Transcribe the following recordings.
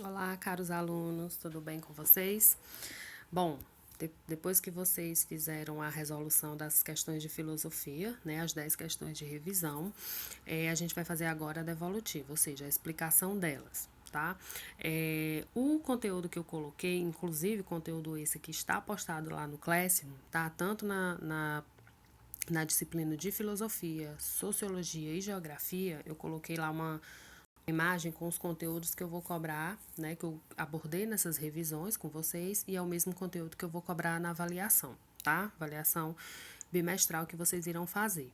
Olá, caros alunos, tudo bem com vocês? Bom, depois que vocês fizeram a resolução das questões de filosofia, né, as 10 questões de revisão, a gente vai fazer agora a devolutiva, ou seja, a explicação delas, tá? O conteúdo que eu coloquei, inclusive conteúdo esse que está postado lá no Classroom, tá? Tanto na disciplina de filosofia, sociologia e geografia, eu coloquei lá uma imagem com os conteúdos que eu vou cobrar, né, que eu abordei nessas revisões com vocês e é o mesmo conteúdo que eu vou cobrar na avaliação, tá? Avaliação bimestral que vocês irão fazer.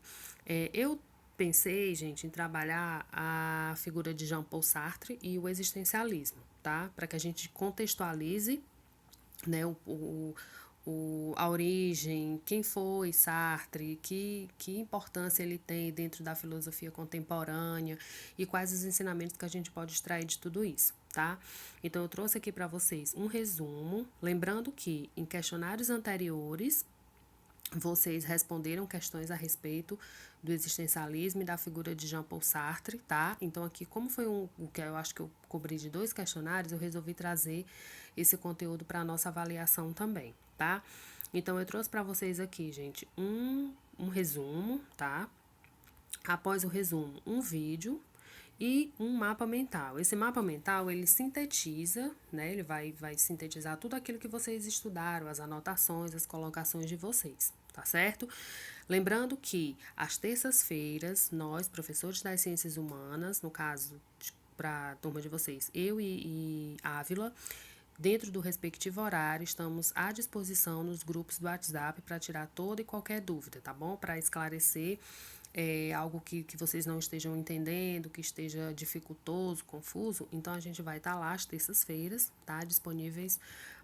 Eu pensei, gente, em trabalhar a figura de Jean-Paul Sartre e o existencialismo, tá? Para que a gente contextualize, né, a origem, quem foi Sartre, que importância ele tem dentro da filosofia contemporânea e quais os ensinamentos que a gente pode extrair de tudo isso, tá? Então eu trouxe aqui para vocês um resumo, lembrando que em questionários anteriores vocês responderam questões a respeito do existencialismo e da figura de Jean-Paul Sartre, tá? Então aqui, como foi o que eu acho que eu cobri de 2 questionários, eu resolvi trazer esse conteúdo para a nossa avaliação também, tá? Então eu trouxe para vocês aqui, gente, um resumo, tá? Após o resumo, um vídeo e um mapa mental. Esse mapa mental, ele sintetiza, né? Ele vai sintetizar tudo aquilo que vocês estudaram, as anotações, as colocações de vocês, tá certo? Lembrando que às terças-feiras, nós, professores das ciências humanas, no caso, para a turma de vocês, eu e Ávila, dentro do respectivo horário, estamos à disposição nos grupos do WhatsApp para tirar toda e qualquer dúvida, tá bom? Para esclarecer algo que vocês não estejam entendendo, que esteja dificultoso, confuso, então a gente vai estar lá às terças-feiras, tá? Disponíveis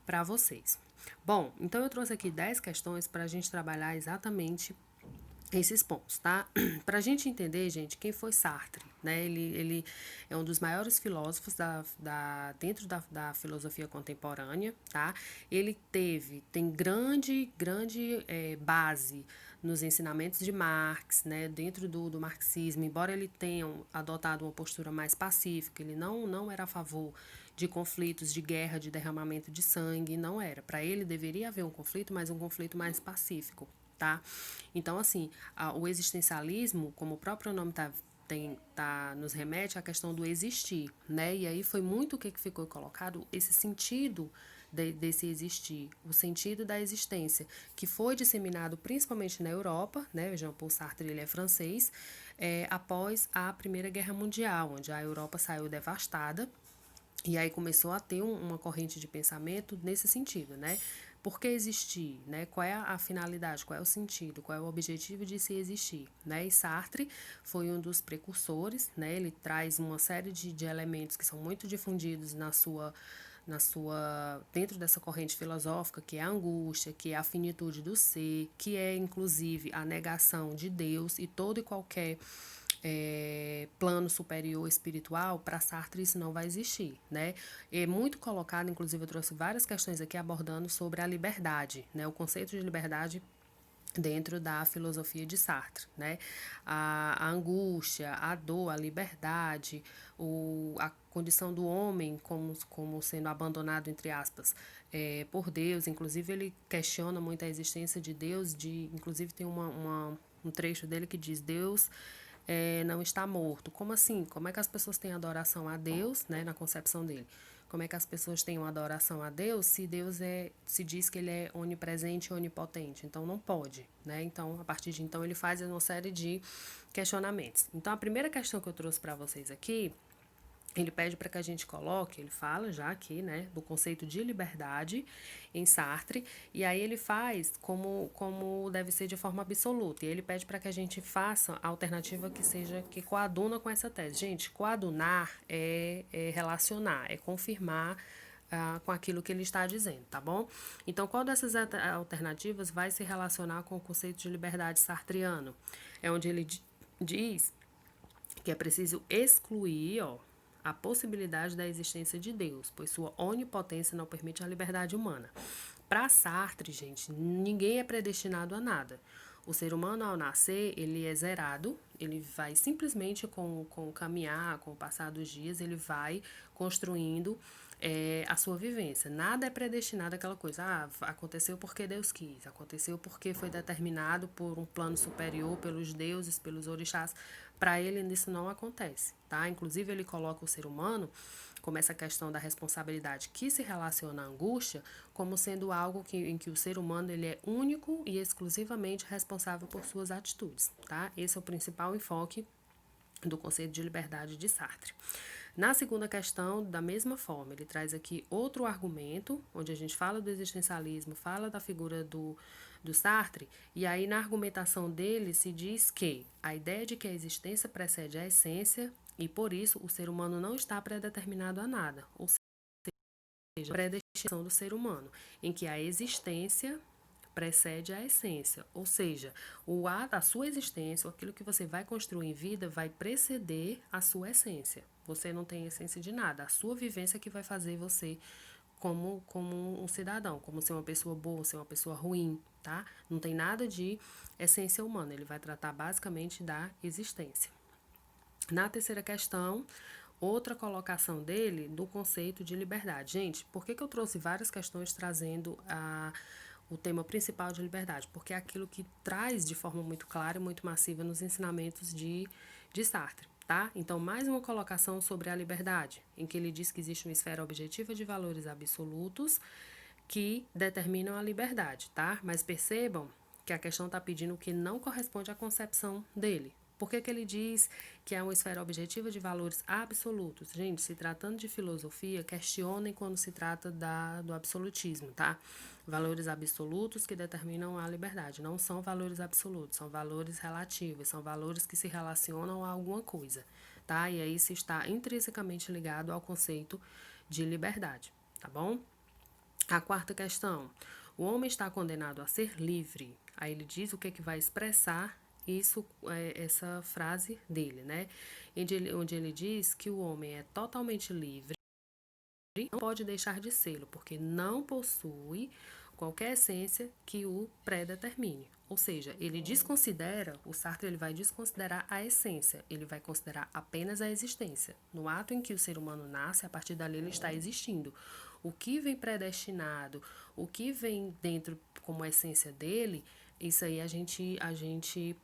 para vocês. Bom, então eu trouxe aqui 10 questões para a gente trabalhar exatamente esses pontos, tá? Para a gente entender, gente, quem foi Sartre, né? Ele é um dos maiores filósofos dentro da filosofia contemporânea, tá? Ele tem grande base nos ensinamentos de Marx, né? Dentro do marxismo, embora ele tenha adotado uma postura mais pacífica, ele não era a favor de conflitos, de guerra, de derramamento de sangue, não era. Para ele deveria haver um conflito, mas um conflito mais pacífico, tá? Então, assim, o existencialismo, como o próprio nome nos remete à questão do existir, né? E aí foi muito o que ficou colocado, esse sentido desse existir, o sentido da existência, que foi disseminado principalmente na Europa, né? Jean-Paul Sartre, ele é francês, após a Primeira Guerra Mundial, onde a Europa saiu devastada, e aí começou a ter uma corrente de pensamento nesse sentido, né? Por que existir, né? Qual é a finalidade, qual é o sentido, qual é o objetivo de se existir, né? E Sartre foi um dos precursores, né? Ele traz uma série de elementos que são muito difundidos dentro dessa corrente filosófica, que é a angústia, que é a finitude do ser, que é inclusive a negação de Deus e todo e qualquer plano superior espiritual. Para Sartre isso não vai existir, né? É muito colocado, inclusive eu trouxe várias questões aqui abordando sobre a liberdade, né? O conceito de liberdade dentro da filosofia de Sartre, né? A angústia, a dor, a liberdade, a condição do homem como sendo abandonado, entre aspas, por Deus. Inclusive, ele questiona muito a existência de Deus, inclusive tem um trecho dele que diz: Deus não está morto. Como assim? Como é que as pessoas têm adoração a Deus, né, na concepção dele? Como é que as pessoas têm uma adoração a Deus se Deus se diz que ele é onipresente e onipotente? Então não pode, né? Então, a partir de então, ele faz uma série de questionamentos. Então, a primeira questão que eu trouxe para vocês aqui, ele pede para que a gente coloque, ele fala já aqui, né, do conceito de liberdade em Sartre, e aí ele faz como deve ser de forma absoluta. E ele pede para que a gente faça a alternativa que seja que coaduna com essa tese. Gente, coadunar é relacionar, é confirmar com aquilo que ele está dizendo, tá bom? Então, qual dessas alternativas vai se relacionar com o conceito de liberdade sartriano? É onde ele diz que é preciso excluir, ó, a possibilidade da existência de Deus, pois sua onipotência não permite a liberdade humana. Para Sartre, gente, ninguém é predestinado a nada. O ser humano, ao nascer, ele é zerado, ele vai simplesmente com o caminhar, com o passar dos dias, ele vai construindo a sua vivência. Nada é predestinado àquela coisa, aconteceu porque Deus quis, aconteceu porque foi determinado por um plano superior, pelos deuses, pelos orixás. Para ele, isso não acontece, tá? Inclusive, ele coloca o ser humano como essa questão da responsabilidade que se relaciona à angústia, como sendo algo em que o ser humano ele é único e exclusivamente responsável por suas atitudes, tá? Esse é o principal enfoque do conceito de liberdade de Sartre. Na segunda questão, da mesma forma, ele traz aqui outro argumento, onde a gente fala do existencialismo, fala da figura do Sartre, e aí na argumentação dele se diz que a ideia de que a existência precede a essência e por isso o ser humano não está predeterminado a nada, ou seja, a predestinação do ser humano, em que a existência precede a essência, ou seja, o ato, a sua existência, aquilo que você vai construir em vida vai preceder a sua essência. Você não tem essência de nada, a sua vivência que vai fazer você como um cidadão, como ser uma pessoa boa, ser uma pessoa ruim, tá? Não tem nada de essência humana, ele vai tratar basicamente da existência. Na terceira questão, outra colocação dele do conceito de liberdade. Gente, por que eu trouxe várias questões trazendo o tema principal de liberdade? Porque é aquilo que traz de forma muito clara e muito massiva nos ensinamentos de Sartre. Tá? Então, mais uma colocação sobre a liberdade, em que ele diz que existe uma esfera objetiva de valores absolutos que determinam a liberdade, tá? Mas percebam que a questão está pedindo o que não corresponde à concepção dele. Por que ele diz que é uma esfera objetiva de valores absolutos? Gente, se tratando de filosofia, questionem quando se trata do absolutismo, tá? Valores absolutos que determinam a liberdade. Não são valores absolutos, são valores relativos, são valores que se relacionam a alguma coisa, tá? E aí se está intrinsecamente ligado ao conceito de liberdade, tá bom? A quarta questão, o homem está condenado a ser livre. Aí ele diz o que vai expressar isso, essa frase dele, né? Onde ele diz que o homem é totalmente livre, não pode deixar de sê-lo, porque não possui qualquer essência que o predetermine. Ou seja, ele desconsidera, o Sartre ele vai desconsiderar a essência, ele vai considerar apenas a existência. No ato em que o ser humano nasce, a partir dali ele está existindo. O que vem predestinado, o que vem dentro como essência dele, isso aí a gente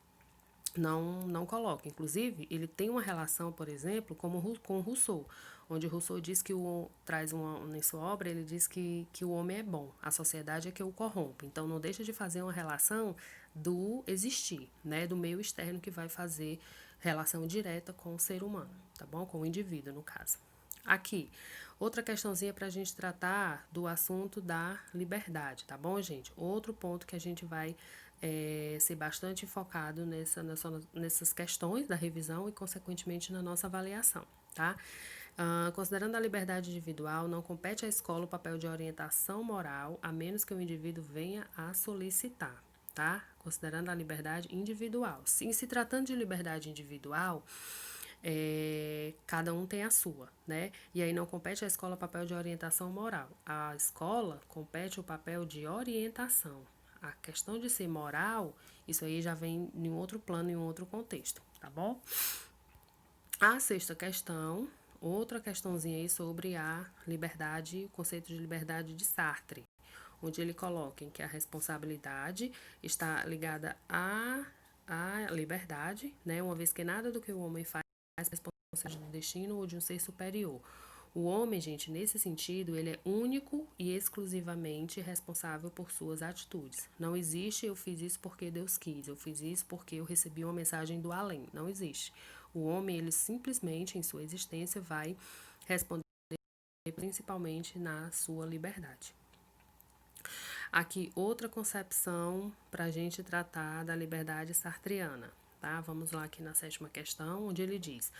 não coloca. Inclusive, ele tem uma relação, por exemplo, com Rousseau, onde Rousseau diz que em sua obra, ele diz que o homem é bom, a sociedade é que o corrompe. Então, não deixa de fazer uma relação do existir, né, do meio externo que vai fazer relação direta com o ser humano, tá bom? Com o indivíduo, no caso. Aqui, outra questãozinha para a gente tratar do assunto da liberdade, tá bom, gente? Outro ponto que a gente vai ser bastante focado nessas questões da revisão e, consequentemente, na nossa avaliação, tá? Considerando a liberdade individual, não compete à escola o papel de orientação moral, a menos que o indivíduo venha a solicitar, tá? Considerando a liberdade individual. Se tratando de liberdade individual, cada um tem a sua, né? E aí não compete à escola o papel de orientação moral. A escola compete o papel de orientação. A questão de ser moral, isso aí já vem em um outro plano, em um outro contexto, tá bom? A sexta questão, outra questãozinha aí sobre a liberdade, o conceito de liberdade de Sartre, onde ele coloca em que a responsabilidade está ligada à liberdade, né? Uma vez que nada do que o homem faz é responsabilidade do destino ou de um ser superior. O homem, gente, nesse sentido, ele é único e exclusivamente responsável por suas atitudes. Não existe eu fiz isso porque Deus quis, eu fiz isso porque eu recebi uma mensagem do além. Não existe. O homem, ele simplesmente, em sua existência, vai responder principalmente na sua liberdade. Aqui, outra concepção para a gente tratar da liberdade sartreana, tá? Vamos lá aqui na sétima questão, onde ele diz: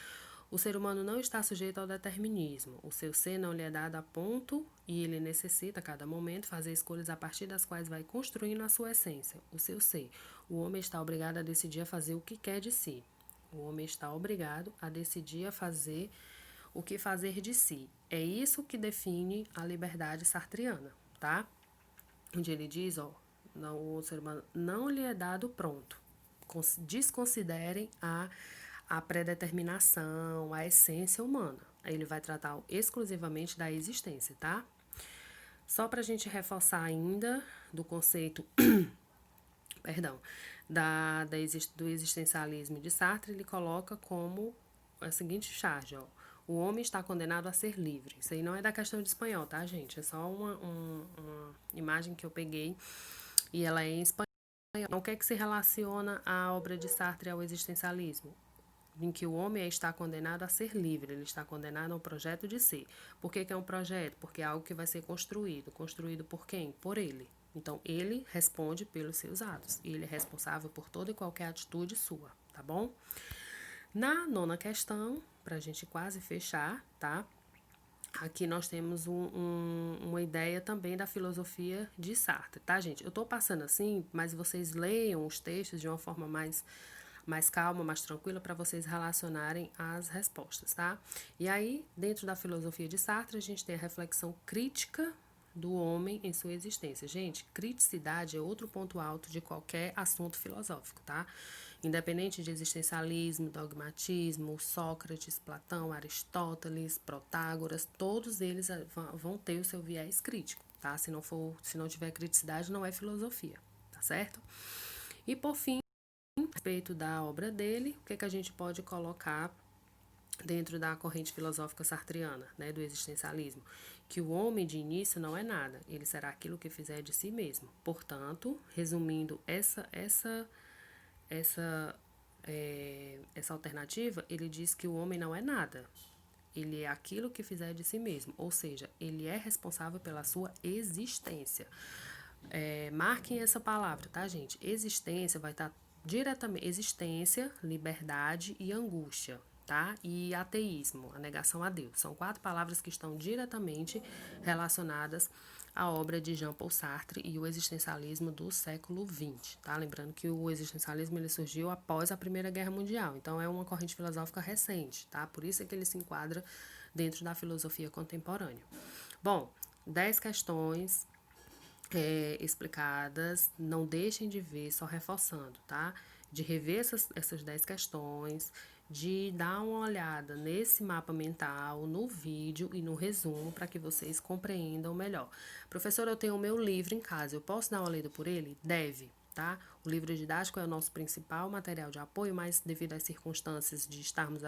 o ser humano não está sujeito ao determinismo. O seu ser não lhe é dado a ponto e ele necessita, a cada momento, fazer escolhas a partir das quais vai construindo a sua essência, o seu ser. O homem está obrigado a decidir a fazer o que quer de si. O homem está obrigado a decidir a fazer o que fazer de si. É isso que define a liberdade sartreana, tá? Onde ele diz, ó, o outro ser humano não lhe é dado pronto. Desconsiderem a predeterminação, a essência humana. Aí ele vai tratar exclusivamente da existência, tá? Só para a gente reforçar ainda do conceito, perdão, do existencialismo de Sartre, ele coloca como a seguinte charge, ó. O homem está condenado a ser livre. Isso aí não é da questão de espanhol, tá, gente? É só uma imagem que eu peguei e ela é em espanhol. Então, o que é que se relaciona a obra de Sartre ao existencialismo? Em que o homem está condenado a ser livre, ele está condenado ao projeto de si. Por que é um projeto? Porque é algo que vai ser construído. Construído por quem? Por ele. Então, ele responde pelos seus atos. E ele é responsável por toda e qualquer atitude sua, tá bom? Na nona questão, para a gente quase fechar, tá? Aqui nós temos uma ideia também da filosofia de Sartre, tá, gente? Eu tô passando assim, mas vocês leiam os textos de uma forma mais calma, mais tranquila, para vocês relacionarem as respostas, tá? E aí, dentro da filosofia de Sartre, a gente tem a reflexão crítica do homem em sua existência. Gente, criticidade é outro ponto alto de qualquer assunto filosófico, tá? Independente de existencialismo, dogmatismo, Sócrates, Platão, Aristóteles, Protágoras, todos eles vão ter o seu viés crítico, tá? Se não tiver criticidade, não é filosofia, tá certo? E por fim, a respeito da obra dele, o que a gente pode colocar dentro da corrente filosófica sartriana, né, do existencialismo? Que o homem de início não é nada, ele será aquilo que fizer de si mesmo. Portanto, resumindo essa alternativa, ele diz que o homem não é nada. Ele é aquilo que fizer de si mesmo, ou seja, ele é responsável pela sua existência. Marquem essa palavra, tá, gente? Existência vai estar diretamente. Existência, liberdade e angústia, tá? E ateísmo, a negação a Deus. São 4 palavras que estão diretamente relacionadas à obra de Jean-Paul Sartre e o existencialismo do século XX, tá? Lembrando que o existencialismo ele surgiu após a Primeira Guerra Mundial, então é uma corrente filosófica recente, tá? Por isso é que ele se enquadra dentro da filosofia contemporânea. Bom, 10 questões explicadas, não deixem de ver, só reforçando, tá? De rever essas 10 questões, de dar uma olhada nesse mapa mental, no vídeo e no resumo, para que vocês compreendam melhor. Professor, eu tenho o meu livro em casa, eu posso dar uma lida por ele? Deve, tá? O livro didático é o nosso principal material de apoio, mas devido às circunstâncias de estarmos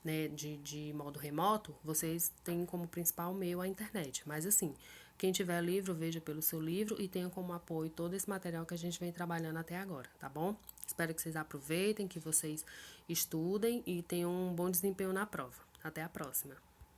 né, de modo remoto, vocês têm como principal meio a internet. Mas assim, quem tiver livro, veja pelo seu livro e tenha como apoio todo esse material que a gente vem trabalhando até agora, tá bom? Espero que vocês aproveitem, que vocês estudem e tenham um bom desempenho na prova. Até a próxima!